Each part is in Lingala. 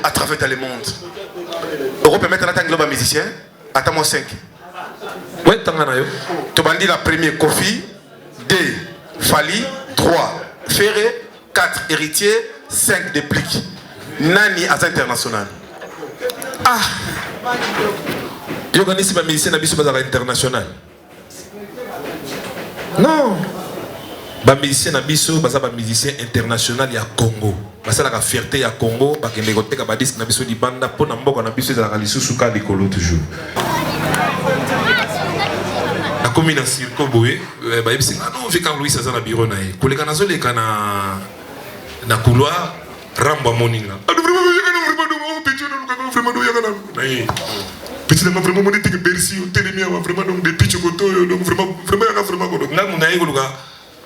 à travers le monde. Europe permet un global musicien. Attends-moi 5. Ouais, t'en as eu. Tu m'as dit la première Kofi, 2 Fali, 3 Ferré, 4 Héritier, 5 Déplique. Nani à international. Ah. Yo connais si ma musicien nabiso bazar international. Non. Ba musicien nabiso bazar ba musicien international ya Congo. Basala la fierté ya Congo ba kende ko teka ba disque nabiso di banda po na mboka nabiso za lisusu ka likolo toujours. La commune circo boé ba yebisi non vi quand Louis ça na bureau na ye. Koleka na zoleka na couloir Rambo moninga. Petit vraiment mon était que Bercy ou Télémia vraiment donc des pitch koto donc vraiment donc là mon aïe goluga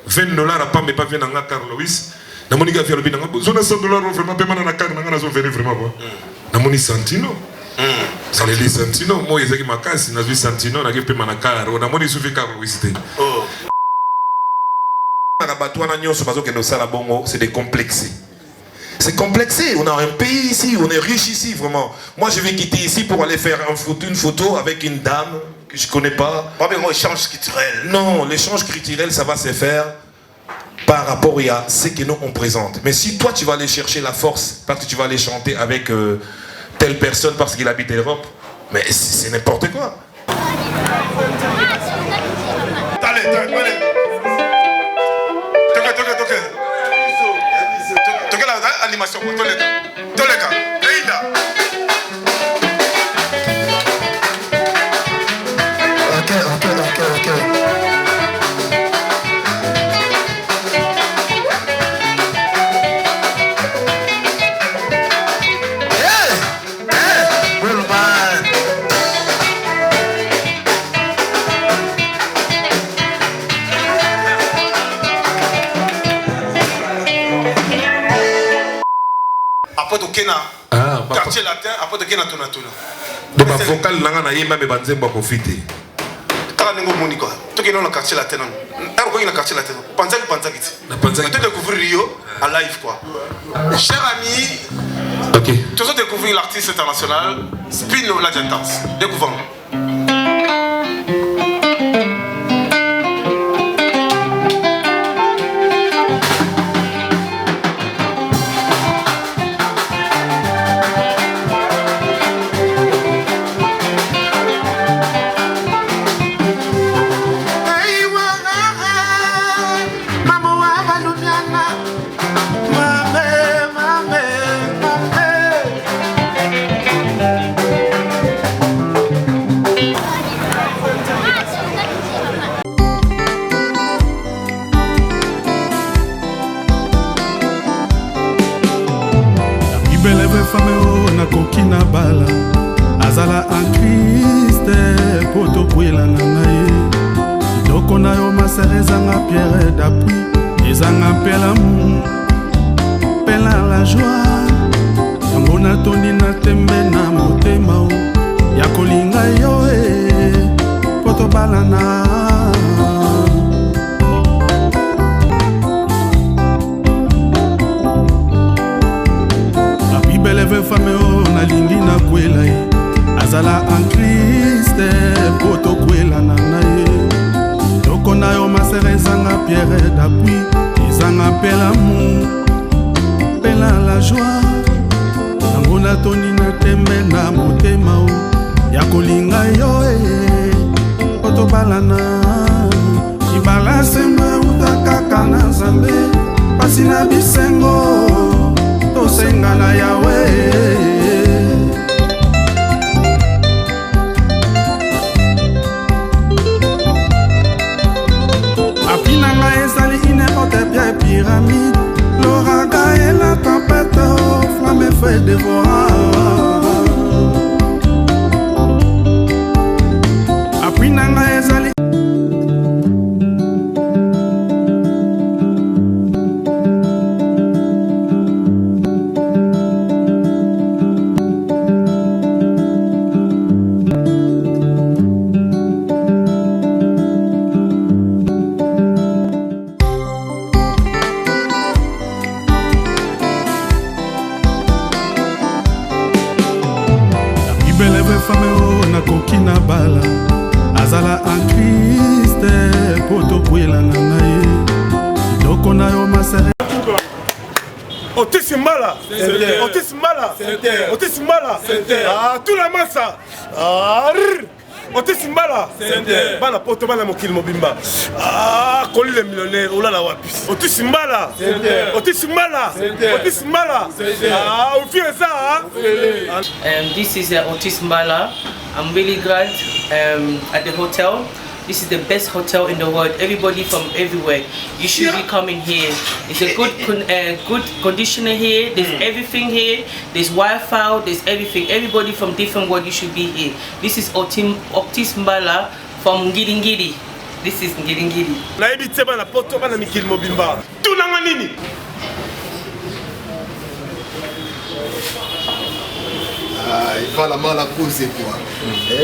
$20 à pas mais pas venir dans Carl Louis na monika faire le bin dans zone $100 vraiment paiement na carte na zo venir vraiment quoi na moni Santino ça les Santino moi ils qui makasi na zo Santino na ke paiement na carte na moni soufi Carl Louis té oh na batwana nyonso bazo ke no sala bongo c'est des complexes. C'est complexé, on a un pays ici, on est riche ici, vraiment. Moi, je vais quitter ici pour aller faire une photo avec une dame que je ne connais pas. Pas bien, échange culturel. Non, l'échange culturel, ça va se faire par rapport à ce que nous on présente. Mais si toi, tu vas aller chercher la force, parce que tu vas aller chanter avec telle personne parce qu'il habite l'Europe, mais c'est n'importe quoi. Allez. Animation pour tous les gars. Leïda. Ok. Après de Kena, quartier latin, après de Kena Tona. Donc ma vocal nanga na yemba me banzemba profiter. Kala ningo moniko. To Kena na quartier latin non. Ero ko na quartier latin. Panza kiti. Na panza. Tu découvrir Rio à live quoi. Cher ami. OK. Tu as découvert l'artiste international Spino la Gentance. Découvrons. Kokina bala azala en Christ poto kwela na ngai doko na yo maserezanga pierre d'appui ezanga pela la joie yango na toni na tembe na motema ya kolinga yo poto balana beleve fame na lingi na kwela azala en Christ poto kwela na nae doko na yo maserezanga pierre d'appui ezanga pela la joie yango na toni na tembe na motema ya kolinga yo poto balana ibala semba utakaka na Nzambe pasi na bisengo tosenga na Yawe apinanga ezali inepote bia pyramide l'oraga et la tempête flamme fait dévorer apinanga ezali na bala azala en Christ po tokwelana na ye kitoko na yo masere Otis Mbala, Otis Mbala, Otis Mbala, tout la massa. Otis Mbala, bana poto bana mokili mobimba. Koli le millionnaire, oula la wapi. Otis Mbala, Otis Mbala, Otis Mbala. Vous faites ça, This is Otis Mbala. I'm really glad at the hotel. This is the best hotel in the world. Everybody from everywhere, you should be coming here. It's a good conditioner here. There's everything here. There's Wi-Fi. There's everything. Everybody from different world, you should be here. This is Otis Mbala from Ngiringiri. This is Ngiringiri. Na ebite bana poto bana mikili mobimba. Tunanga nini? Il va la mal à causer quoi.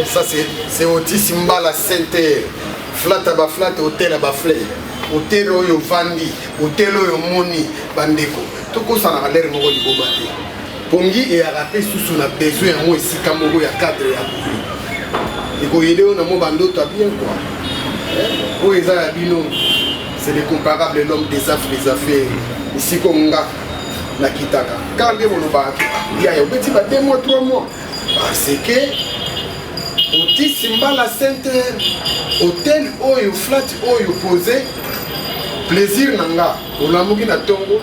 Ça c'est Otis Mbala Center. Flat à flat, hôtel à flat. Hôtel oyo vandi, hôtel oyo moni bandeko. Toko ça na l'air moko di bobate. Pongi et arape sous na besoin en ici kamoko ya cadre ya. Iko yede on mo bando ta bien quoi. O eza ya bino. C'est les comparables l'homme des affaires. Ici konga na kitaka. Quand les monoba il y a petit ba 2 mois 3 mois parce que Otis Mbala Center hôtel oyo flat oyo posé plaisir nanga olamuki na tongo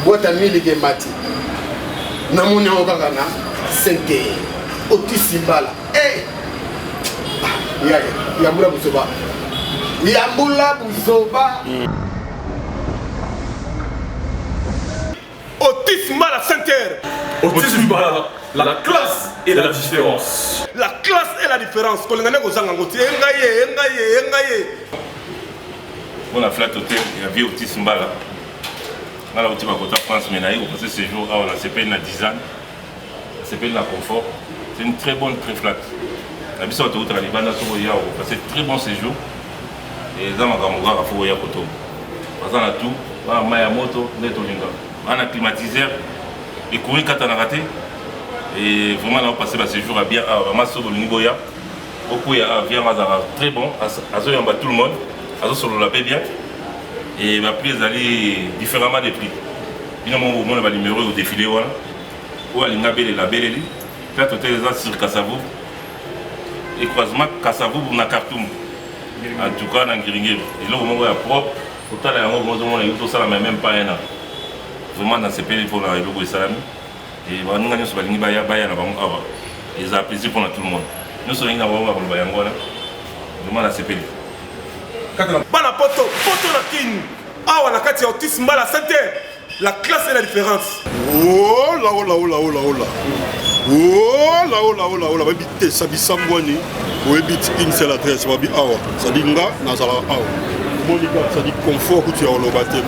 boîte à mille ke mati na moni okanga na center Otis Mbala ya mbula buzoba ya mbula buzoba Otis Mbala Center. Otis Mbala, la classe et la différence. La classe et la différence. Kolengane kozanga ngoti engaye. On a flat hôtel, il y a vu Otis Mbala. On a l'outil à France, mais on a passé ce jour à la CPN la design, la CPN la confort. C'est une très bonne, très flat. La mission de l'autre, on a passé très bon séjour. Et les hommes ont fait un peu de on a tout, on a Maya Moto, on a climatiseur, et courir quand on a raté. Et vraiment, on a passé le séjour à bien, à Masso de l'Uniboya. Beaucoup de bien, très bon, à tout le monde, à sur la paix bien. Et ma prix est allée différemment des prix. Finalement, au moment où numéro au défilé, où on a la belle, peut-être sur Kassavou. Et croisement Kassavou pour na Khartoum. En tout cas, dans Ngiringiri. Et là, au moment où il y a propre, total, il y a tout ça, même pas un an. Vraiment, dans ces pays, il faut arriver au Salami. Et nous avons fait des choses et ça a plaisir pour tout le monde. Nous sommes vraiment dans ces pays. Bana poto na kin. Awa na kati Otis Mbala Center. La classe et la différence. Oh là. Babite sabisambwani. Webit une seule adresse babi awa. Ça dit nga nazala awa. Monica, ça dit confort que tu as au Lobate.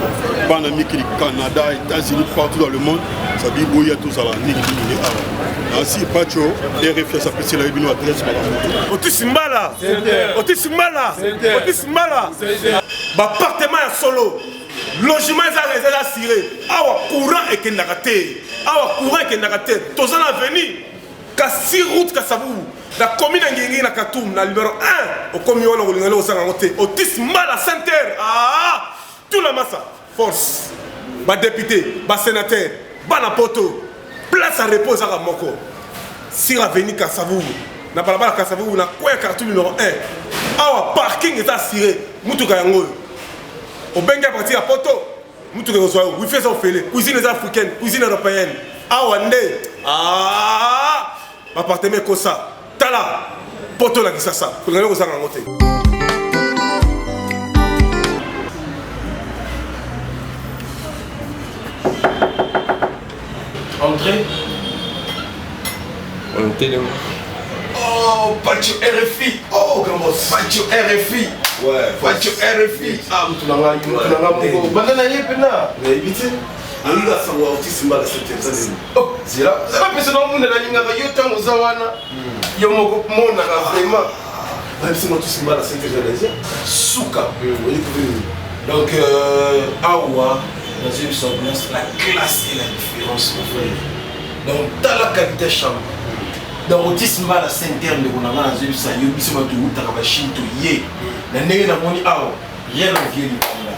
Bana mikili Canada, États-Unis, partout dans le monde. Ça dit boya tout ça là. Ainsi Pacho, RFI ça peut se la bino adresse Otis Mbala. Otis Mbala. Otis Mbala. Ba appartement ya solo. Logement est assuré. Awa courant et kendakate. Awa courant et kendakate. Tozan avenue. Kasi route Kassavou. La commune Ngiri na Katoum, na numéro 1. Au commune on a Otis Mbala Center. Tout la massa. Force. Ba député, ba sénateur, ba na poto. Place à repos à Moko. Sur avenue Kassavou. Na balabala Kassavou na quoi Khartoum numéro 1. Awa parking est assuré. Mutuka yango. Au Benga parti à poto. Mutuka yango. Oui fait ça au félé. Cuisine africaine, cuisine européenne. Awa nde. Appartement comme ça. Tala, poto la kisasa. Pour les gens qui ont André. On télé. Oh, Pacho RFI. Oh, comment Pacho RFI. Ouais, Pacho RFI. Tu n'as pas dit. Banana yepena. Mais vite. Il y a ça Otis Mbala Center. Oh, c'est là. Ça va passer dans le monde de la ligne avec Yotam Ozawana. Yomoko Mona vraiment. Même si Otis Mbala Center déjà. Souka. Donc Awa dans une ambiance la classe et la différence mon frère. Donc dans la qualité chambre. donc Otis Mbala Center ndeko na nga nazo bisa yo biso bato utaka bashine to ye na ndenge na moni awa rien ne vient likunda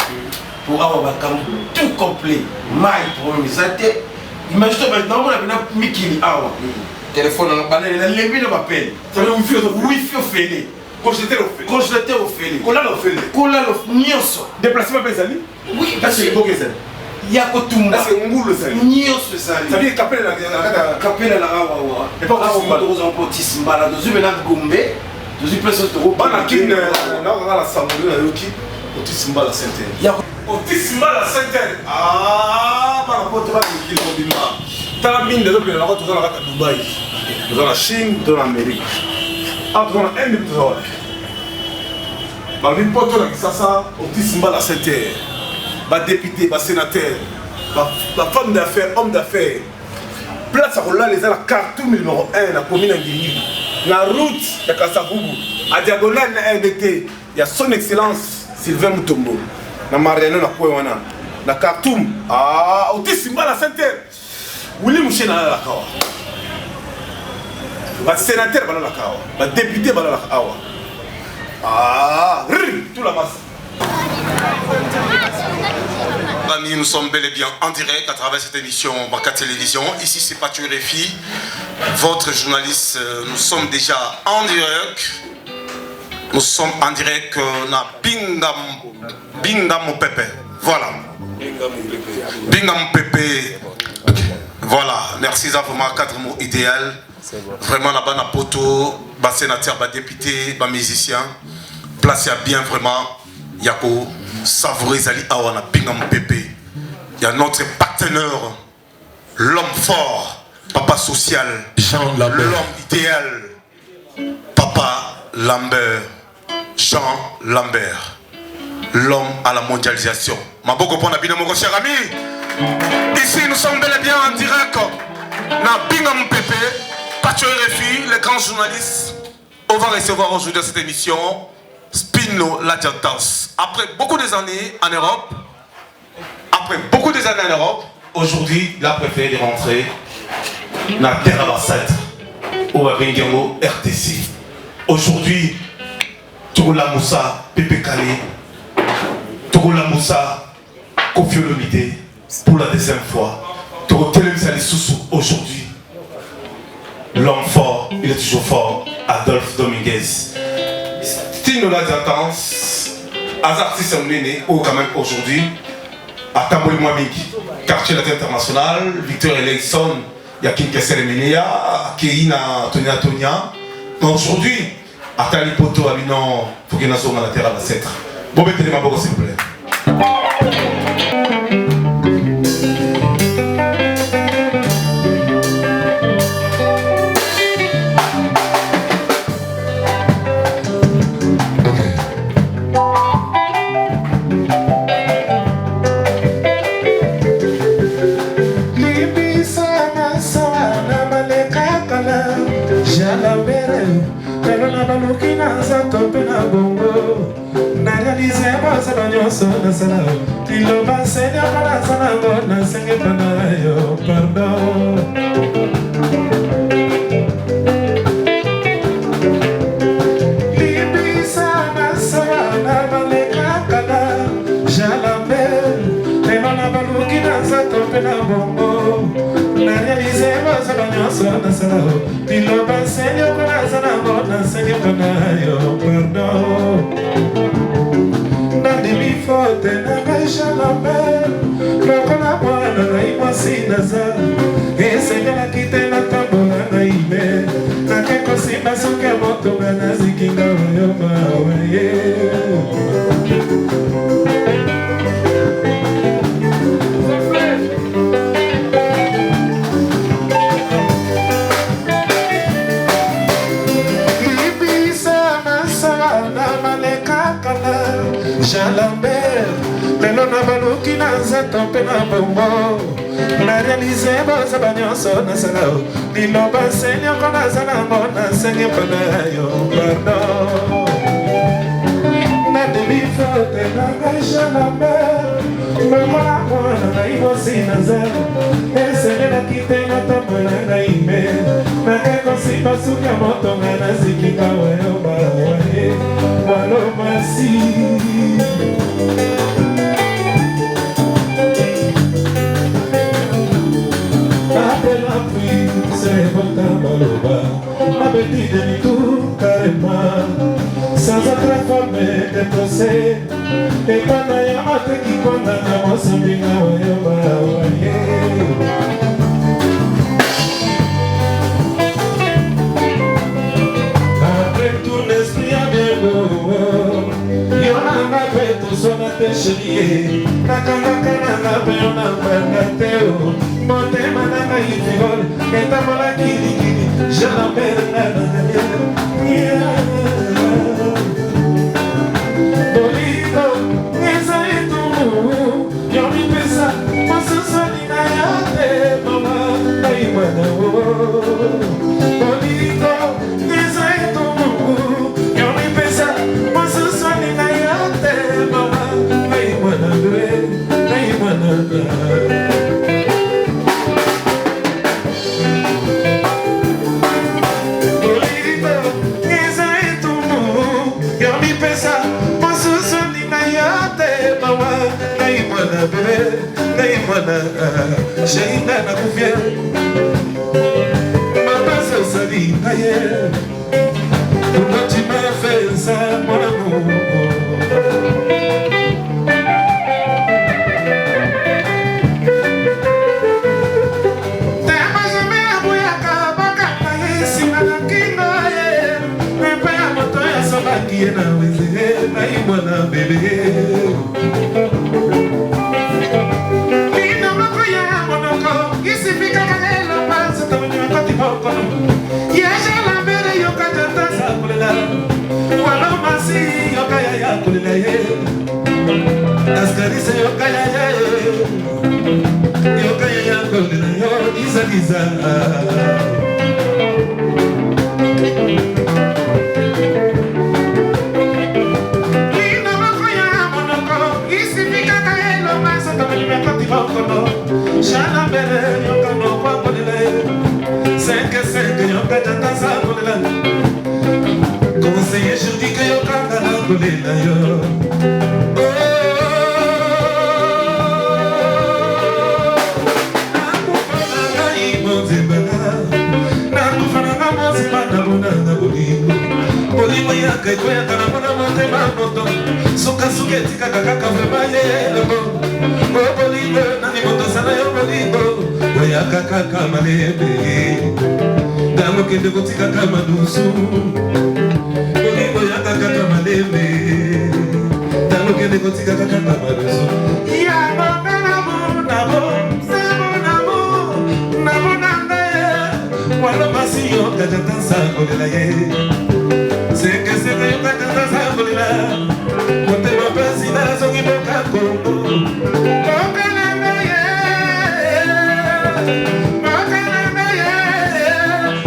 pour awa bakambo tout complet mai problème ezate imagine toi maintenant on a bien mikili awa téléphone na banane na lembi na bapel ça veut wifi ofele congélateur ofele kola lo nyonso déplacement pesali oui parce que bokeza ya kotumba parce que ngulu ça nyonso ezali ça veut kapela na awa et pas Otis Mbala dozu mena gombe dozu place to bana kin na la samolo na yoki Otis Mbala Center ya Otis Mbala Center bana poto ba kilo bimba tala mine de l'opinion la tout à Dubaï dans la Chine dans l'Amérique dans la Inde dans la Balvin poto la ça Otis Mbala Center ba député ba sénateur ba femme d'affaires homme d'affaires place à rouler les ala carton numéro 1 la commune Ngili la route de Kasavubu à diagonale na RDT il y a son excellence Sylvain Mutombo na Mariano na Kwewana na Khartoum Otis Mbala Center Willy Mouché na la kawa ba sénateur bala la kawa ba député bala la kawa tout la masse. Amis, nous sommes bel et bien en direct à travers cette émission Baka Télévision. Ici c'est Patrick Refi, votre journaliste. Nous sommes déjà en direct. Nous sommes en direct na Bingam Pepe. Voilà. Bingam Pepe. Voilà. Merci à vraiment quatre mots idéal. Vraiment là-bas na poto, bas sénateur, bas député, bas musicien. Placé à bien vraiment. Yako savourer Zali Awana Bingam Pepe. Il y a notre partenaire, l'homme fort, papa social, Jean Lambert. L'homme idéal, papa Lambert, Jean Lambert, l'homme à la mondialisation. Ma beaucoup pour Nabina mon cher ami. Ici nous sommes bel et bien en direct. Na Bingam Pepe, Patrick Refi, les grands journalistes. On va recevoir aujourd'hui dans cette émission Spino l'adjutance. Après beaucoup des années en Europe, aujourd'hui, il a préféré rentrer dans la terre à l'ancêtre, au Ringengo RTC. Aujourd'hui, Touroula Moussa, Pepe Kale, Touroula Moussa, Kofi Olomide, pour la deuxième fois. Touro Télémisali Soussou, aujourd'hui, l'homme fort, il est toujours fort, Adolphe Dominguez. Spino l'adjutance, artiste emmené, ou quand même aujourd'hui, à Tamboli Mwamiki, quartier latin international, Victor Eleison, Yakin Kesselemenia, Keina Tonia. Mais aujourd'hui, à Talipoto, Aminon, Fukinazo, Malatera, Bassetra. Bon, mettez-les ma s'il vous plaît. basuka motonga nazikika wayoba waye walomasi apela puis c'est bon baloba ma petite de tout carrément sans autre forme de procès et pendant ya mate qui condamne moi sambinga wayoba waye. Sona te chérie, nakanga pe ona mbanga teo, motema nanga ifigol, eta mola kili kili, je l'appelle Bolito, esa es tu yo mi pesa, paso solina ya te mama, ay mana Bolito, esa es tu yo mi pesa, paso solina ya te mama. Pourquoi tu m'as fait ça, mon amour? Conseiller, je dis que yo kanga na kolela yo. Suka suke tika kaka vremaye Bolingo nani moto sana yo bolingo Oya kaka malebe Damo kende kotika kama dusu Bolingo ya kaka malebe Damo kende kotika kama dusu Ya mama nabo Sebo nabo nangaye Wala masi yo kajatansa kolela ye Seke yo kajatansa kolela Monte mapesi na songi boka kongo Boka nanga ye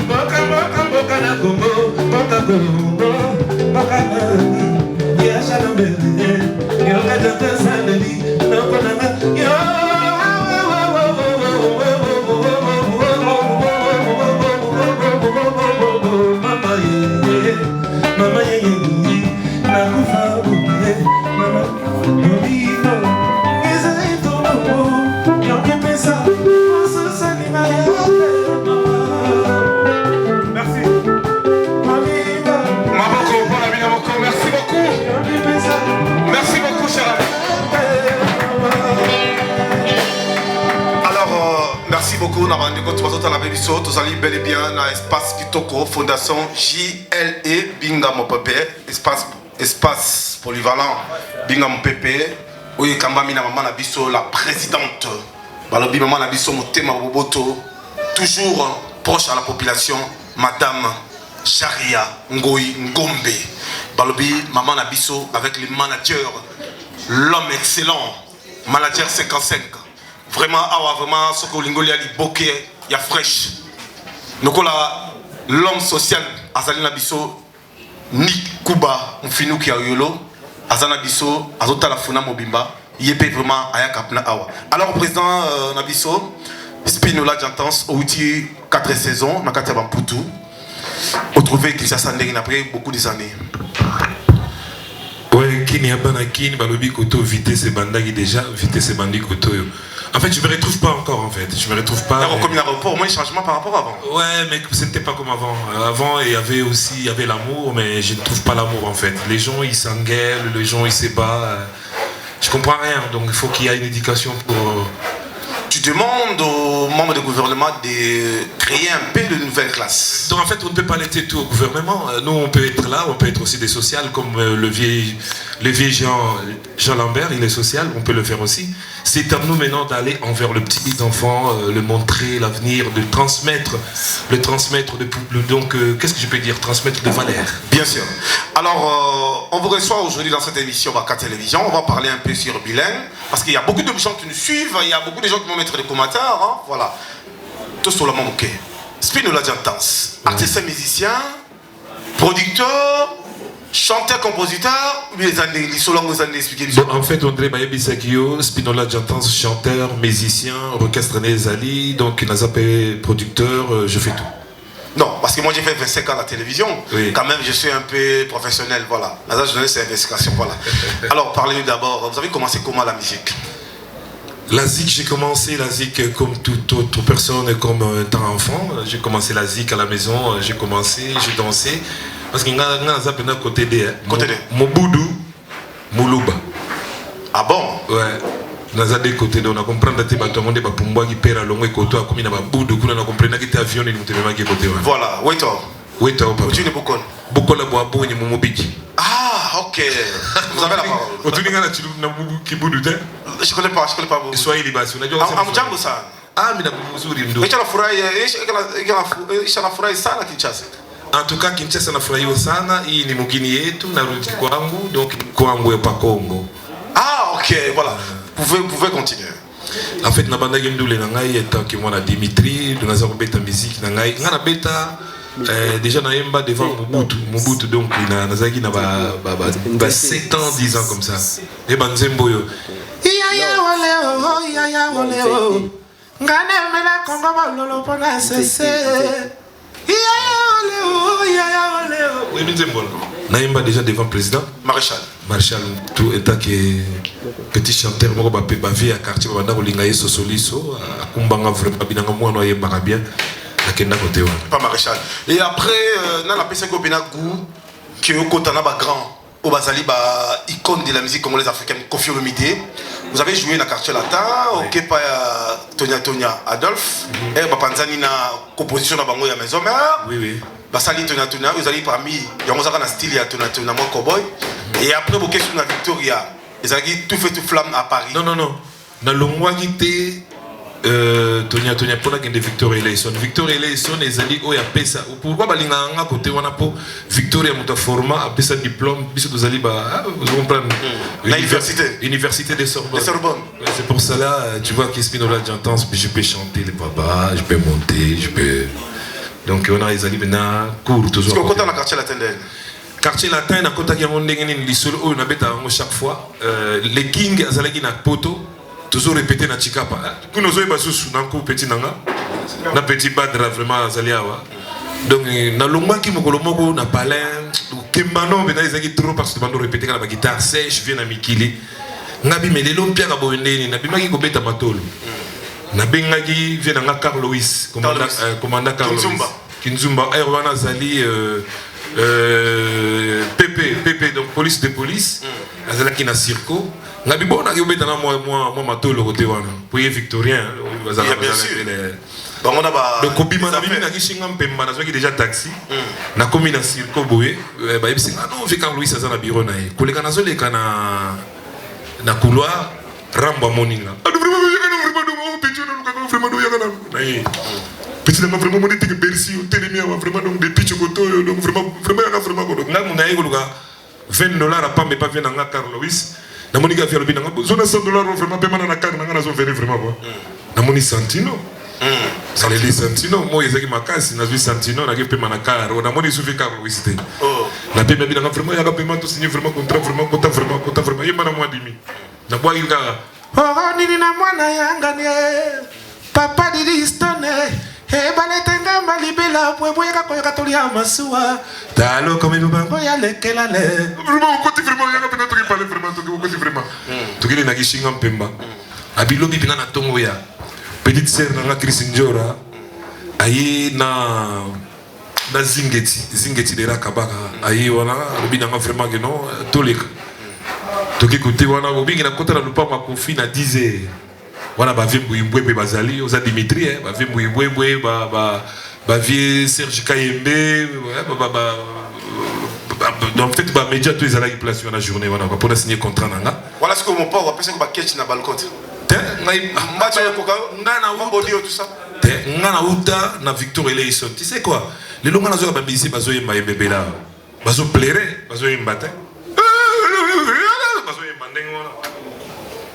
Boka na kongo Boka kongo Boka nanga Ya shalambele Yo kajata saneli Noko nanga Yo Mama ye Nakufa uye Mama Bolito Eza eto Yonke pesa Oso salima ya Merci. Maboko, bon ami Maboko, merci beaucoup. Merci beaucoup, cher ami. Alors, merci beaucoup. Nous allons bel et bien dans l'espace Kitoko, Fondation JLE Binga Mopepe, espace polyvalent Binga Mopepe. Oui, Kambamina Maman Nabiso, la présidente. Balobi Maman Nabiso, Motema Boboto, toujours proche à la population, Madame Sharia Ngoyi Ngombe. Balobi Maman Nabiso avec les managers, l'homme excellent, manager 55. Vraiment, vraiment, ce que l'ingoli a dit, bokeh, il y a fraîche. Donc là, l'homme social, Azali Nabiso, ni Kuba, on finit qui a yolo, Azana Nabiso, Azota la Funa Mobimba, il est vraiment à Yakapna Awa. Alors, président Nabiso, Spinola Jantans, Outi 4 saisons, Nakata Bamputu. retrouver Kinshasa après beaucoup des années. Ouais, Kini Abana Kini, Balobi Koto, vitesse et bandagi déjà, vitesse et bandi Koto. En fait, je me retrouve pas encore, en fait. Je me retrouve pas. Alors, comme il y a au moins un changement par rapport à avant. Ouais, mais c'était pas comme avant. Avant, il y avait l'amour, mais je ne trouve pas l'amour, en fait. Les gens, ils s'engueulent, les gens, ils se battent. Je comprends rien, donc il faut qu'il y ait une éducation pour... Tu demandes aux membres du gouvernement de créer un peu de nouvelles classes. Donc en fait, on ne peut pas laisser tout au gouvernement. Nous, on peut être là, on peut être aussi des sociales, comme le vieil Jean Lambert, il est social, on peut le faire aussi. C'est à nous maintenant d'aller envers le petit enfant, le montrer l'avenir, de transmettre, donc qu'est-ce que je peux dire, transmettre de valeurs. Bien sûr. Alors, on vous reçoit aujourd'hui dans cette émission Baka Télévision. On va parler un peu sur Bilingue, parce qu'il y a beaucoup de gens qui nous suivent, il y a beaucoup de gens qui vont mettre des commentaires, hein, voilà. Tout sur le monde, ok. Spinola Diantance, artiste musicien, producteur, chanteur, compositeur, les années, les solos, vous allez expliquer. En fait, André Bayebi Sakio, Spinola Diantance, chanteur, musicien, orchestre Nezali, donc il a zappé producteur, je fais tout. Non, parce que moi j'ai fait 25 ans à la télévision, oui. Quand même je suis un peu professionnel, voilà. Là, je donne ces investigations, voilà. Alors parlez-nous d'abord, vous avez commencé comment la musique? La zik, j'ai commencé la zik comme toute autre personne, comme un temps enfant. J'ai commencé la zik à la maison, j'ai dansé. Parce qu'il y a un côté de Mobudu, Moulouba. Ah bon? Ouais. Naza de côté de on a compris que tu monde ba pumbwa qui perd longue et côté comme na Budu kuna na comprendre que tu avion ni mutema qui côté. Voilà, wait papa. Tu ne bokon. Bokon la boa bonye mumobiki. Ah, OK. Vous avez la parole. Otuninga na chilu na bubu kibudu te? Je connais pas vous. Swahili basi unajua Amjambo sana. Ah, mimi na mzuri ndo. Echa la furahi sana Kinshasa. En tout cas, Kinshasa nafurahiwa sana. Hii ni mugini yetu, narudi kwangu, donc kwangu ya pa Congo. Ah, OK, voilà. Vous pouvez continuer. En fait, nabanda gemdule na ngai tant que moi na Dimitri, tunaza kubeta musique na ngai. Ngana beta déjà na yemba devant Mobutu donc nazaki na ba 7 ans 10 ans comme ça. Et banzembo yo. Ya oleo. Ngana mela Congo bololo pona sese. Oui, Naïmba déjà devant le président. Maréchal, tout état qui est petit chanteur, moi je suis à quartier, je suis Sosoliso, à Kumbanga, vraiment, moi je suis bien. Pas maréchal. Et après, dans la PC Gobenagou, qui est au côté de grand, au Bazali, icône de la musique congolaise africaine, Kofi Olomide. Vous avez joué dans le quartier latin, ok, pas Tonya Adolphe, et Bapanzani na composition dans Bango ya maison mère. Oui. Basali Tonya, vous allez parmi, il y a un style, il y a Tonya moi cowboy. Et après, vous question na Victoria, ils ont tout fait tout flamme à Paris. Non. Dans le mois qui Tonya pour la de Victoria Eleison les alliés au ya pesa pourquoi balinga nga côté wana po Victoria muta format a pesa diplôme biso dozali ba vous comprenez université de Sorbonne. C'est pour cela tu vois que Spinola Diantance je peux chanter les babas, je peux monter, je peux donc on a les alliés maintenant cours toujours. Parce que dans quartier latin quartier latin na kota ki ndenge ni lisolo o na beta chaque fois les king azalaki na poto toujours répété na Chikapa. Pour nous autres, nous petit nanga, na petit badra vraiment zaliawa. Donc na longwa qui mokolomoko na palin, kembano mais ils ont trop parce que bando répété la guitare sèche vient na mikili. Ngabi mais les longs pierre abondé na bimaki ko beta matolo. Na bengaki vient na Carl Louis, commandant Carl Louis. Kinzumba Erwana Zali PP donc police de police. Azalaki na circo. Ngabi bona ki obeta na moi matolo côté wana. Pour les victoriens, bien sûr. Bon on a ba donc kobima na mimi na kishinga mpemba na zoki déjà taxi. Na komi na circo boye, ba yebisi non ve Carl Louis azana bureau na ye. Koleka na zoleka na couloir ramba moninga. Petit n'a vraiment monité que Bercy ou Télémia vraiment donc des pitch koto donc vraiment donc nga muna yego luka $20 à pas mais pas bien na Carl Louis na monika faire bien nga zona $100 vraiment paiement na carte na nga zo venir vraiment quoi na moni Santino ça les Santino moi ezaki makasi na zui Santino na ke paiement na carte na moni soufi Carl Louis te na paiement bien nga vraiment ya ka paiement to signer vraiment contrat vraiment yema na moi dimi na boa inga oh nini na mwana yanga ne papa didi stone. Hey, baletenga malibe la poeboyaka koyoka tolia masuwa talo comme lubango ya lekelale vraiment okoti vraiment yaka pena toki parler vraiment toki okoti vraiment tokili na kishinga mpemba abilobi bina na tongo ya petite sœur nanga Chris Njora aye na zingeti de rakabaka aye wana lobi nanga vraiment que non toleka toki kote wana bobingi na kota na lupango kofi na 10h wana bavie mbuyembwe bazali oza Dimitri bavie mbuyembwe bavie Serge Kayembe en fait ba média tous ezalaki place na journée wana pour signer contrat nanga voilà ce que mon père appelle ça que ba catch na balcon ngai match ya koka ngana wa audio tout ça ngana uta na Victor Eleison tu sais quoi les longa nazo ba musicien bazo yemba yembela bazo plaire bazo yemba te bazo yemba ndengo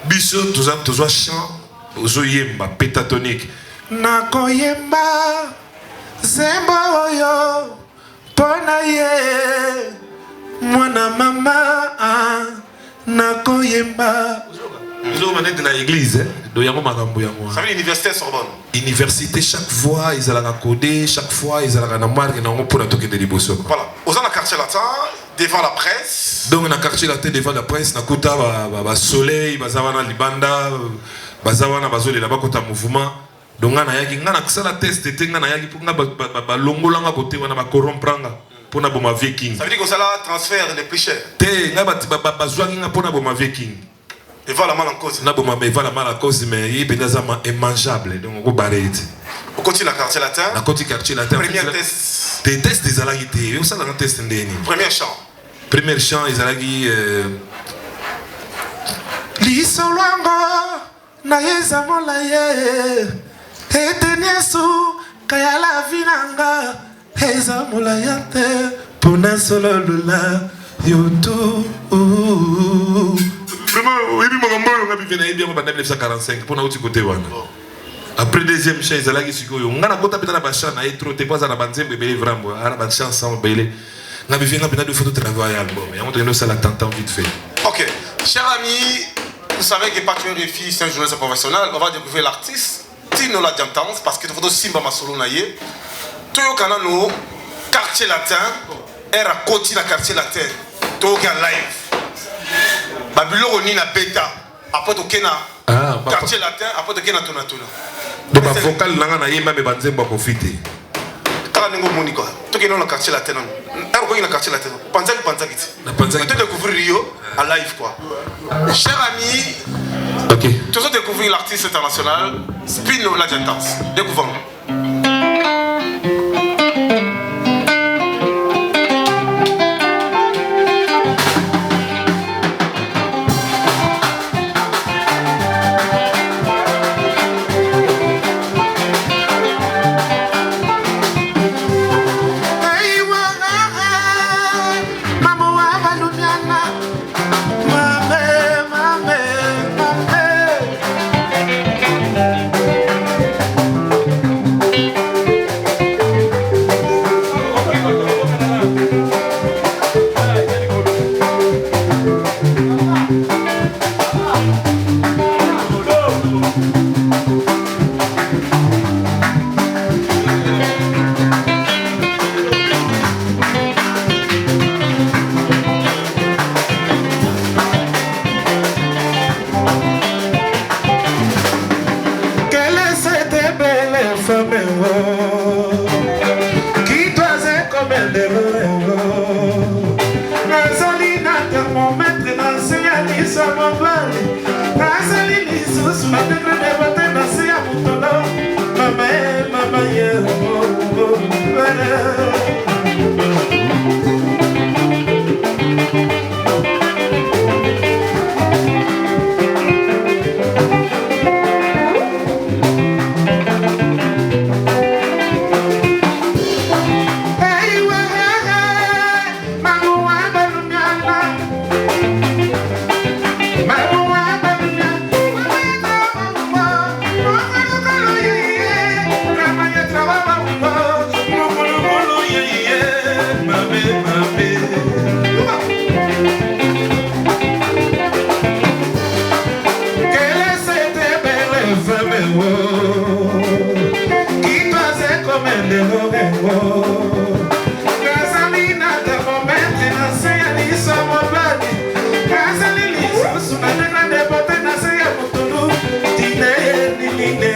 biso tozwa chant bazo yemba pentatonique nakoyemba zembo oyo pona ye mwana mama nakoyemba ils ont manette dans l'église do yango makambo yango ça veut l'université Sorbonne université chaque fois ils allaient coder chaque fois ils allaient na marque na ngo pour na toke de liboso voilà aux dans quartier latin devant la presse donc na quartier latin devant la presse na kota ba soleil bazawana libanda bazawana bazole là-bas kota mouvement donc ngana yaki ngana kusala test te ngana yaki pour ba longolanga côté wana ba corrompranga pour na boma viking ça veut dire que ça là transfert les plus chers te ngaba bazwangi nga pour na boma viking et voilà mal en cause na boma mais voilà mal en cause mais il est bizarrement immangeable donc on barrette au côté la quartier latin na côté quartier latin premier test des tests des alagité ça dans test ndeni premier chant ils alagi lisolwango na yeza mola ye eteniesu kaya la vinanga eza mola yate pona solo lula yoto vraiment oui makambo nga bivena bien ba 1945 pona uti côté wana après deuxième chant ils alagi sikoyo ngana kota peta na ba chant na etro te poza na banzembe bele vraiment ana ba chant ensemble bele nga bivena peta de photo travail album et on te donne ça la tentant vite fait. OK chers amis, vous savez que Patrick Refi c'est un journaliste professionnel, on va découvrir l'artiste Tino la Diantance parce que photo Simba Masolo naye Toyo Kanano quartier latin era côté na quartier latin Toyo live Babylone ni na bêta après to kena quartier latin après to kena tonatona donc ba vocal nanga na yemba me banzemba profiter kala ningo moniko to kena na quartier latin ero ko na quartier latin panzaki na panzaki to découvrir Rio à live quoi chers amis OK tu vas découvrir l'artiste international Spino la Diantance découvrons yeah. mende lorengo nazali na termometre na se ya liso mobladi nazali lisusu na ndenge na debote na se ya motulu tine niline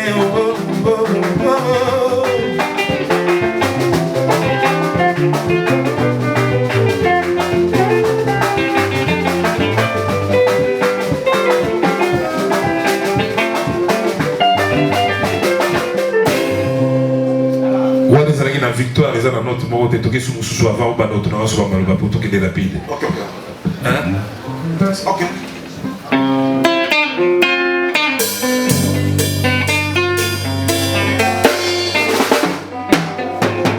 la victoire les dans notre mot de toquer sous sous avant ou notre nom sur le pour toquer des rapides. Ok. Ok.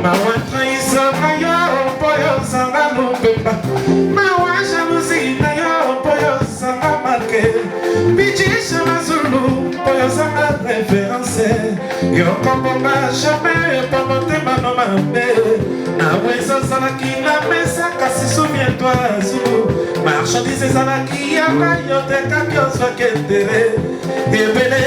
Ma trahison na yo poyo sanga lumpepa ma jalousie na yo poyo sanga marqué bichisha mazulu poyo sanga référence yo komba jamais pas monter mano mambe na wesa salaki na mesa kasi souviens-toi zulu marchandise salaki ya yo te kakyo swaketere ebele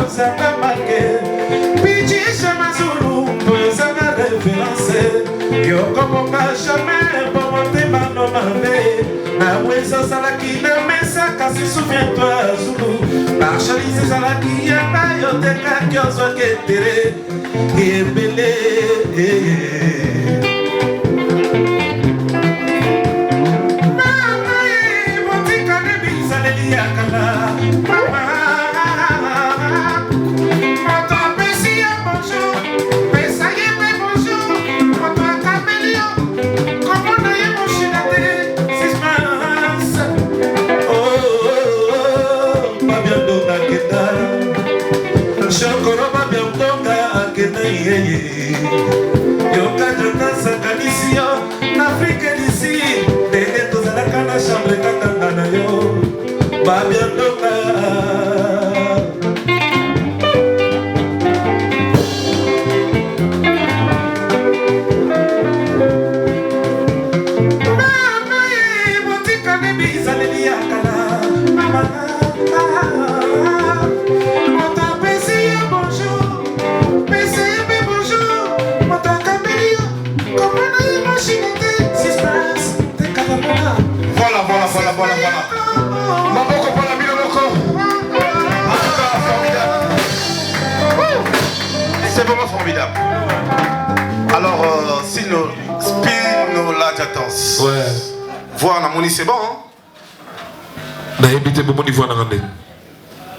Zanga marqué, Pichicha Mazulu, Zanga référence. Yo como jamais, pour monter ma nomade. Na wesa salaki na mesa, kasi souviens-toi Zulu. Marchandise salaki ya na yo te kakyo swaketere. Ebele. Mama, motika ne bizaleli yakala. Mama. Yo cadre dans sa calicio, l'Afrique d'ici, des tous à la canne chambre kakangana yo, va bien doka. Mama ye, botika ne biza le liakala, mama. Voilà. Maboko pour la mille moko. C'est vraiment formidable. Alors, si nous spin la jatance. Ouais. Voir la monnaie, c'est bon, hein?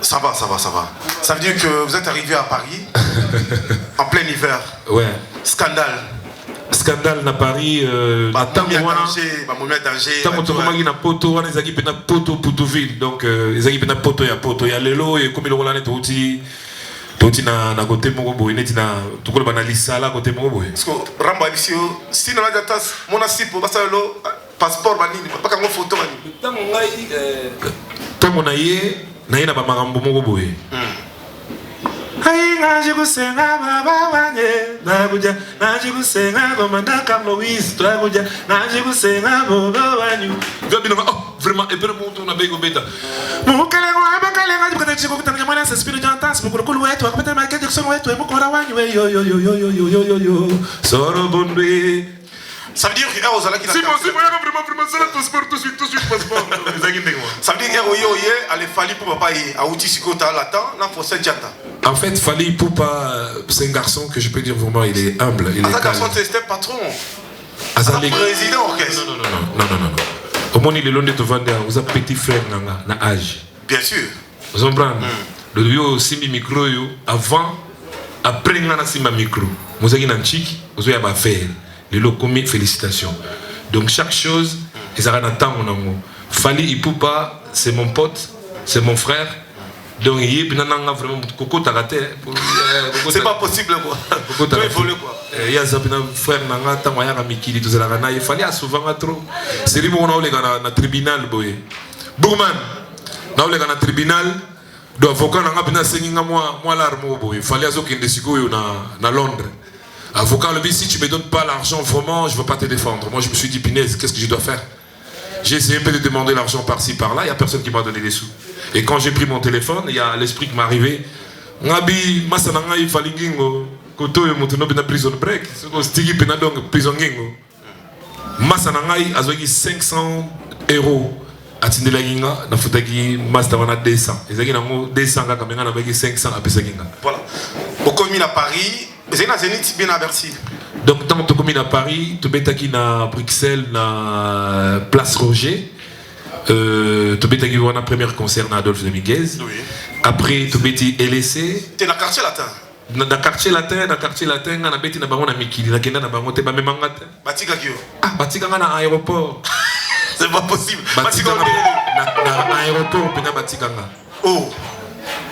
Ça va. Ça veut dire que vous êtes arrivé à Paris en plein hiver. Ouais. Scandale na Paris tant danger na poto wana ezaki pena poto Poutouville donc ezaki pena poto ya lelo et comme lokola ne toti na côté moko boye neti na tokola bana lisala côté moko boye parce que rambo abisio si na datas mona sipo basalo passeport banini baka ngo photo banini tango na ye na ba makambo moko boye Naji kusenga baba wanye nakuja naji kusenga komanda Carlo Luis nakuja naji kusenga baba wanyu gabi no vraiment et bien mon na bego beta mukale ngwa bakale ngaji kata chiko kutanga mwana sa spirit jantas mukuru kulu wetu akapata ma Jackson wetu mukora wanyu yo soro bondwe. Ça veut dire que vous allez vraiment ça tout sport tout de suite passeport. Ça veut dire que allez falli pour papa à outil sikota latin na faut janta. En fait, Fally Ipupa, c'est un garçon que je peux dire vraiment, il est humble. Il est garçon, c'est patron. Président orchestre. Non. Au moins, il est loin de te vendre. Vous avez petit frère dans l'âge. Bien sûr. Vous comprenez? Le duo aussi micro avant, après on a simba micro. Vous avez un chic, vous avez un faire. Les locaux, félicitations. Donc chaque chose, ils ont un temps. Fally Ipupa, c'est mon pote, c'est mon frère. Donc il y a vraiment Coco Tarate. C'est pas possible quoi. Il y a un frère nanga tamaya kamikili tout ça là. Il fallait souvent trop. C'est lui on a olé na tribunal boy. Bourman. Na olé na tribunal. Do avocat nanga bina senginga moi l'arme boy. Il fallait azokende siko yo na Londres. Avocat, le si tu me donnes pas l'argent, vraiment, je ne veux pas te défendre. Moi, je me suis dit, Pinez, qu'est-ce que je dois faire? J'ai essayé un peu de demander l'argent par-ci, par-là, il n'y a personne qui m'a donné des sous. Et quand j'ai pris mon téléphone, il y a l'esprit qui m'est arrivé. Ngabi, masananga ifalingingo, koto yo mutuno bina prison break, soko stigi pena donc prison gingo. Masananga azogi 500 €. Atindela ginga, na futaki master wana 200. Ezaki nango 200 kaka menga na baki 500 apesa ginga. Voilà. Au commune à Paris, mais na Zénith bien à Bercy. Donc tant que commune à Paris, tu betaki na Bruxelles na Place Roger. Tu betaki wana premier concert na Adolphe Dominguez. Oui. Après tu beti LC. T'es dans quartier latin. Dans quartier latin, na beti na bango na mikili na kenda na bango te ba memanga te. Batika kio. Ah, batika na aéroport. C'est pas possible. Batika na aéroport pena batika nga. Oh.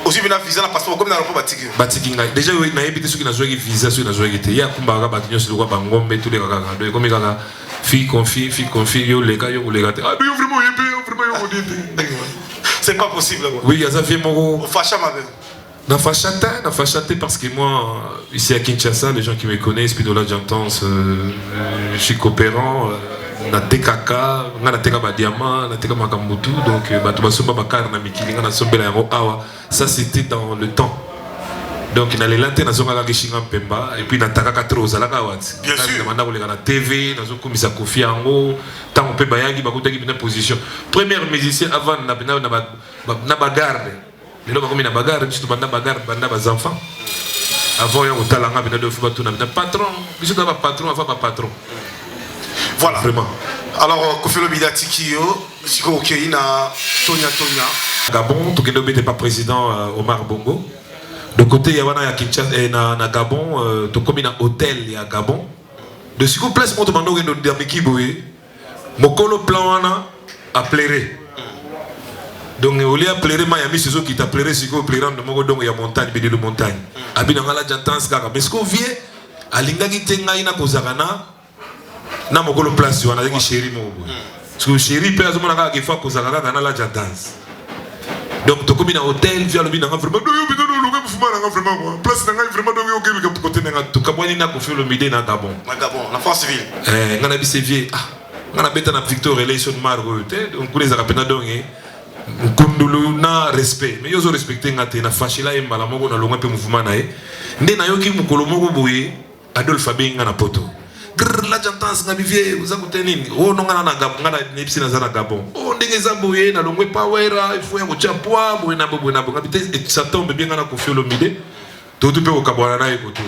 Aussi bien visa na passeport comme na aéroport batika. Batika nga. Déjà na yebite soki na zoeki visa soki na zoeki te. Ya kumba ka batinyo sur kwa bangombe tous les kaka. Donc comme kaka fille confie yo lega te. Ah mais vraiment yo modite. C'est pas possible quoi. Oui, ya ça fait mon facha ma belle. Na fachate parce que moi, ici à Kinshasa, les gens qui me connaissent, Spinola Jantance, je suis coopérant, na TKK, na TK Badiama, na TK Makambutu, donc Batubasomba Bakar, na Mikili, na Sombela Awa, ça c'était dans le temps. Donc il y a les lanternes, na Zonga Gishinga Pemba, et puis na Takaka Trozalaka Wat. Bien sûr. On a la TV, na Zoko Misa Kofi Ango, tant on peut Bayagi, Bakutaki, une position. Premier musicien avant, na bagarre. Les gens qui ont bagarre, ils ont bagarre, des enfants. Avant, il y a un talent, il y a un patron. Ils ont un patron avant un patron. Voilà. Vraiment. Alors, Kofi Olomide Tikio, si vous avez Tonya. Gabon, tu n'es pas président Omar Bongo. De côté, il y a un Kinshasa et na Gabon, tu comme un hôtel il y a Gabon. De ce coup, place, on te demande de Mikiboé. Mokolo plan a plairé. Donc au lieu de pleurer, il y a mis ceux qui t'a pleuré, c'est qu'on pleure dans mon donc il y a montagne, mais de montagne. Abina ngala jantans kaka. Mais ce qu'on vient, à l'ingagi tenga ina kozagana, na mokolo place wana zaki chéri mo. Parce que chéri peut azomona kaka qu'il faut kozagana kana la jantans. Donc to comme na hôtel, via le bina vraiment, no yo bino lo ngam fuma na vraiment quoi. Place na ngai vraiment donc yo ke côté na to kabwani na Kofi Olomide na Gabon. Na Gabon, la France civile. Ngana bi Sevier. Ah, ngana beta na Victor Eleison Margo, on connaît ça pena donc Kundulu na respect mais yozo respecter ngate na fashila e mbala moko na longa pe mouvement na e nde na yoki mukolo moko boye Adolphe Abenga na poto grrr la jantance nga bivie uzakuta nini o no ngana na Gabon ngana nepsi na zana Gabon o ndenge za boye na longwe power il faut ya kochapwa boye na ngabite et ça tombe bien na Kofi Olomide to tu pe okabwana na e koto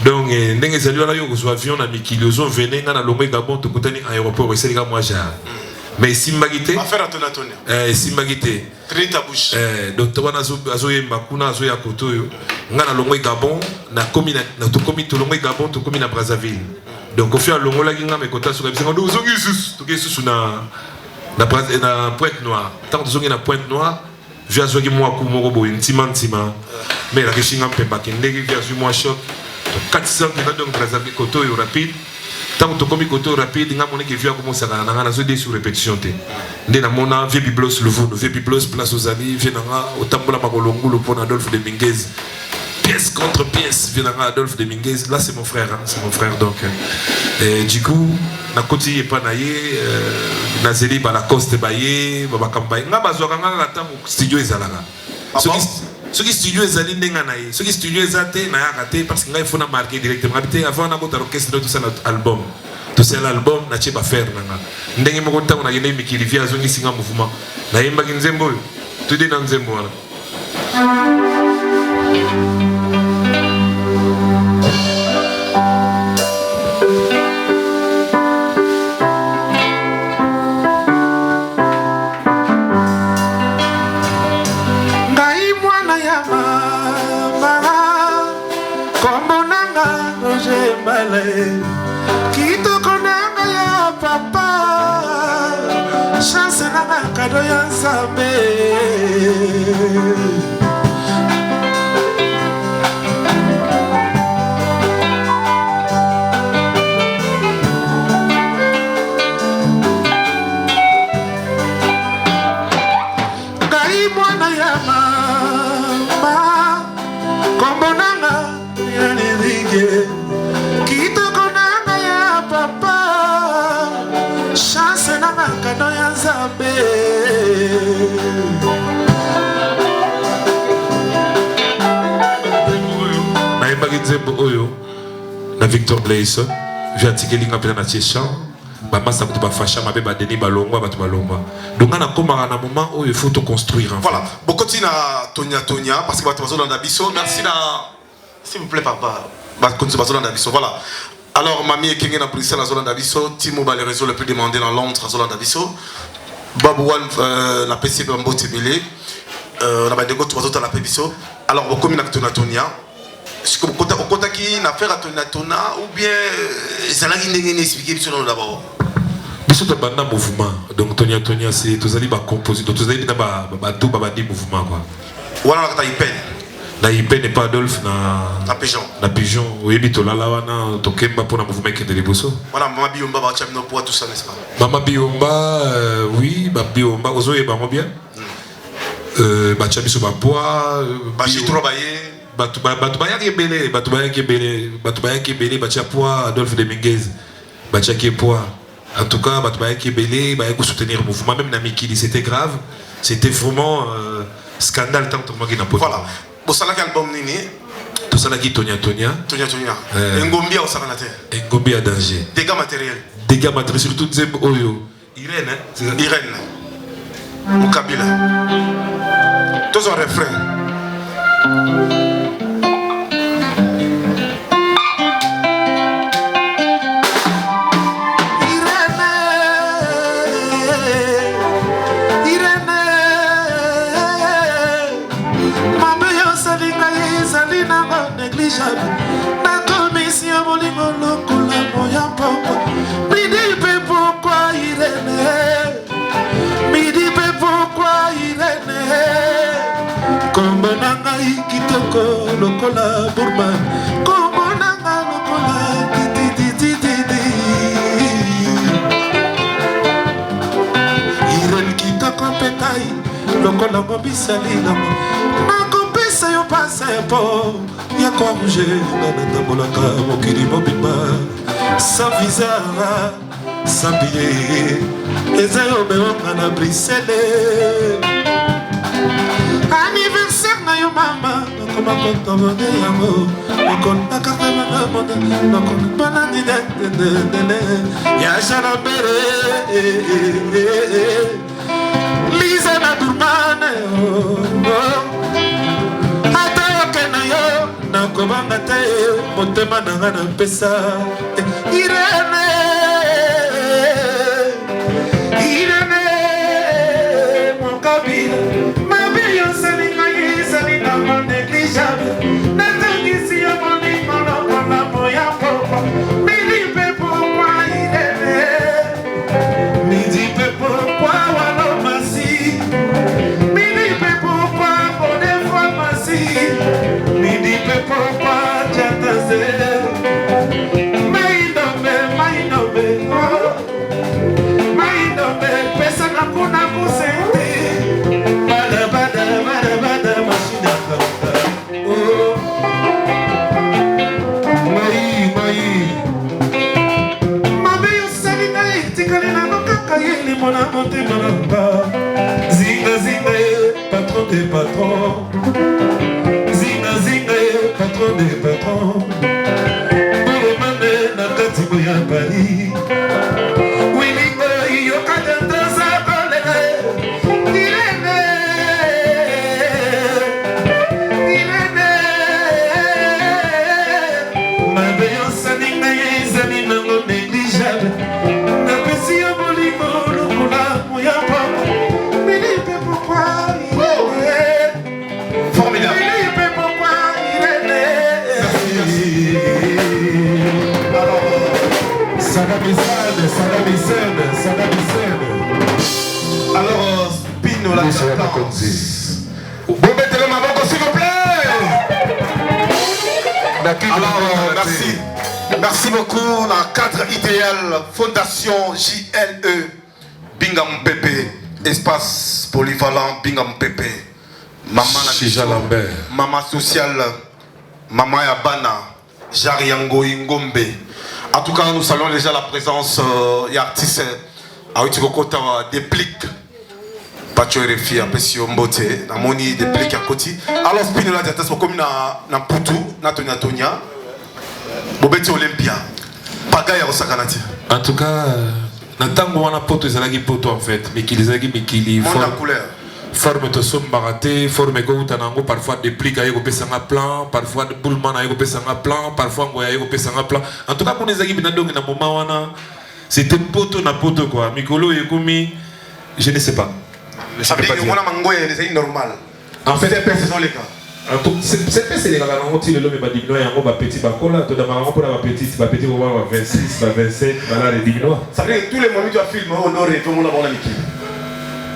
donc ndenge za liwa na yo ko avion na mikili ozo venir na longwe Gabon to kutani aéroport et c'est les moi ja. Mais Simbagité. Affaire à Tonatone. Simbagité. Créer ta bouche. Donc toi azoye makuna azoye akoto yo. Ngana longwe Gabon na commune na to commune to longwe Gabon to commune na Brazzaville. Donc au fait longo la ginga me kota sur bisengo do zongi sus to ke susu na Pointe Noire. Tant de zongi na Pointe Noire, je azoye moi ku moko bo intima. Mais la kishinga mpemba kendeki via zu moi choc. 400 na donc Brazzaville koto yo rapide. Tant que tu as côté rapide, tu as vu comment ça va. Tu as sur répétition. Tu as vu Biblos le Voun, vu Biblos place aux amis, tu as au Tambola Magolongo, le pont Adolphe Dominguez. Pièce contre pièce, tu as Adolphe Dominguez. Là, c'est mon frère. C'est mon frère. Donc, du coup, na koti pas naïe, na zeli ba la coste baye, ba kambaye. Nga bazwaka nga ta mu studio ezalaka. Ce qui studio ezali ndenga naïe. Ce qui studio ezate na yakate parce que nga il faut na marquer directement. Habité avant na kota orchestre tout ça notre album. Tout ça l'album na tcheba faire nanga. Ndenge moko ntango na yene mikili via zongi singa mouvement. Na yemba kinzembo. Tout est dans nzembo wana. Kitoko nanga ya papa, chance nanga kado ya Nzambe. Ngai mwana ya mama, kombo nanga ya nirige. na Victor Gleison via tikelinga pena na Tchéchan ba massa ko ba fasha mabe ba Denis Balongwa ba Balongwa donc on a comme un moment où il faut tout construire voilà beaucoup tina Tonia parce que ba bazola ndabiso merci na s'il vous plaît papa ba konzo bazola ndabiso voilà alors mamie ekenge na Bruxelles bazola ndabiso Timo ba les réseaux le plus demandé dans Londres bazola ndabiso Babouan la PC Bambote Belé on a ba dengo to bazota la pebiso alors beaucoup mina Tonia est-ce que vous contactez une affaire à Tona ou bien ça l'a expliqué d'abord? Biso ta banda mouvement donc Tonia c'est tous allez ba composer donc tous allez na ba tout ba di mouvement quoi. Voilà la Ipen. La Ipen n'est pas Adolphe na pigeon oui bito la wana to kemba pour na mouvement qui de liboso. Voilà Mama Biomba ba chamno pour tout ça n'est-ce pas? Mama Biomba oui ba Biomba ozoye ba mo bien. Ba chabiso ba poa ba jitro baye Batu bayaki belé batia poids Adolphe Dominguez batia qui poids en tout cas batu bayaki belé bayaki soutenir le mouvement même na Mikili c'était grave c'était vraiment scandale tant que moi qui n'a pas voilà bon ça là album nini tout ça là qui Tonia Ngombia au Saranate Ngombia danger dégâts matériels surtout Zembo Oyo Irène Mukabila tous un refrain na commission bolingo lokola moya poko midi pe pourquoi Irene kombo nanga ikitoko lokola burma kombo nanga lokola Irene kitoko petai lokola mobisalila nakopesa yo pase po ya kwa rouge na tambolaka mokili mobimba sans visa sans billet eza yo beonga na Bruxelles anniversaire na yo mama nakoma kontobone yango nakonakakamanamoda nakonbananidendendele ya janambere lisa na durmane nakobanga te motema nanga na pesa Irene Mokabila mabe yo salinga yesali na négligeable natangisi yo moningo lokola moya poko midi pe pourquoi Irene midi pe pourquoi walomasi midi pe pourquoi odefamasi midi pe pourquoi jatase maindombe pesa na kuna kusente bada mashina kata mai mabe yosali na etikali na nokaka yeli mona motema na ba zinga patron des patrons zinga patron des patrons boromane na kati boya Paris wilingo iyo katantaza kolega Irene mabe yosalinga yezali nango négligeable napesi yo bolingo lokola moya poko milipe pourquoi Irene formidable milipe pourquoi Irene alors Pino la Conzi bon mettez-le ma banque s'il vous plaît alors merci beaucoup la cadre idéal fondation JLE Bingam Pepe espace polyvalent Bingam Pepe maman Lambert maman sociale maman Yabana Jariango Ingombe. En tout cas, nous saluons déjà la présence des artistes à Utikokota Déplique. Pacho RFI, Apesio Mbote, Namoni Déplique à côté. Alors, Spinola, c'est comme na Poutou, na Tonia. Bobeti Olympia. Pagaya Osakanati. En tout cas, Natango wana poto ezalaki poto en fait, mikili ezalaki mikili forme to sombaraté, forme ko utanango parfois déplique ayo pesanga plan, parfois de boulman ayo pesanga plan, parfois ngoya ayo pesanga plan. En tout cas pour ezalaki binadongi na moment wana, c'était poto na poto quoi. Mikolo yekomi, je ne sais pas. Ça veut dire que mona mangoya c'est normal. En fait, ce sont les cas. C'est les gars qui ont le badibino et un petit bacola, tout d'abord pour la petite, va petit au 26, 27, voilà les dibinois. Ça veut dire que tous les moments tu as filmé, on aurait tout le monde a l'équipe.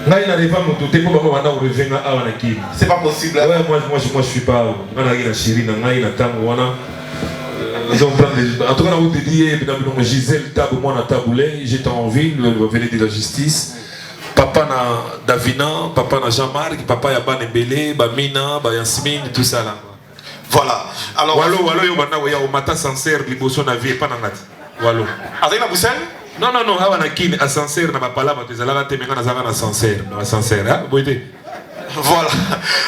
Là, il n'arrive pas à monter pour moi, on revient à l'équipe. C'est pas possible. Ouais, moi je suis pas. On a la chérie, on a la table, on a. En tout cas, on te dit, Gisèle, table, moi, on a taboulé, j'étais en ville, le venait de la justice. Papa na Davina, papa na Jean-Marc, papa ya Banebele, Bamina, Yasmine, tout ça là. Voilà. Alors. Walo, yo bana ya o mata sincère liboso na vie pas na ngati. Walo. Avec la Bruxelles? Non, awa na kini ascenseur na ba palama te zalaka te menga na zaka na ascenseur, na ascenseur, hein, boité. Voilà.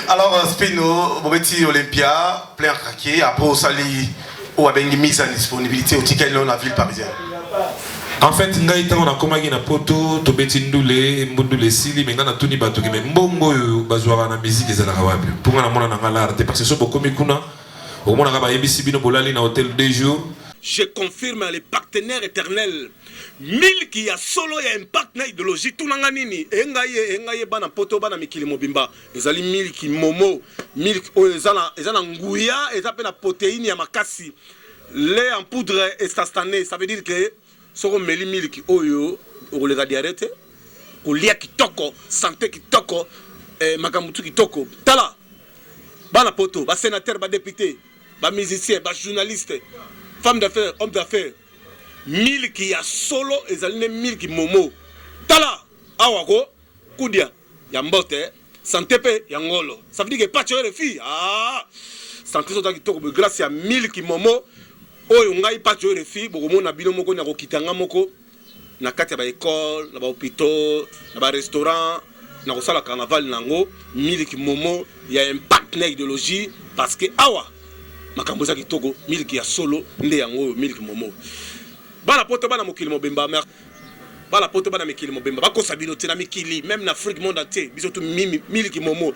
Alors Spino, Bobeti Olympia, plein craqué, après au sali ou avec une mise en disponibilité au ticket dans la ville parisienne. En fait, ngaita on a komaki na poto to beti ndule sili menga na tuni bato ke mbongo bazwara na musique ezalaka wapi. Pour na mona na ngala te parce que so bokomi kuna au mona ka ba yebisi bino bolali na hôtel 2 jours. Je confirme les partenaires éternels. Mille qui a solo ya impact na idéologie tout nanga nini engaye bana poto bana mikili mobimba ezali mille qui momo mille ezana nguya ezape na protéine ya makasi lait en poudre estastané, ça veut dire que soko meli mille qui oyo okolega diarrhée kolia kitoko santé kitoko makamutu kitoko tala bana poto ba sénateur ba député ba musicien ba journaliste femme d'affaires homme d'affaires mille qui a solo ezali mille qui momo tala awako kudia ya mbote santé pe ya ngolo, ça veut dire que pas tuer les filles santé sota kitoko grâce ya mille qui momo oyo ngai pas tuer les filles boko mona bino moko na kokitanga moko na kati ya ba école na ba hôpital na ba restaurant na kosala carnaval nango mille qui momo ya impact na idéologie parce que awa makambo za kitoko mille qui a solo nde yango mille qui momo bana poto bana mokili mobemba mer bana poto bana mikili mobemba bakosa bino te na mikili même na Afrique monde entier biso to miliki momo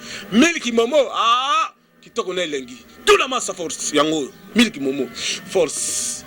kitoko na elengi tout la masse force yango miliki momo force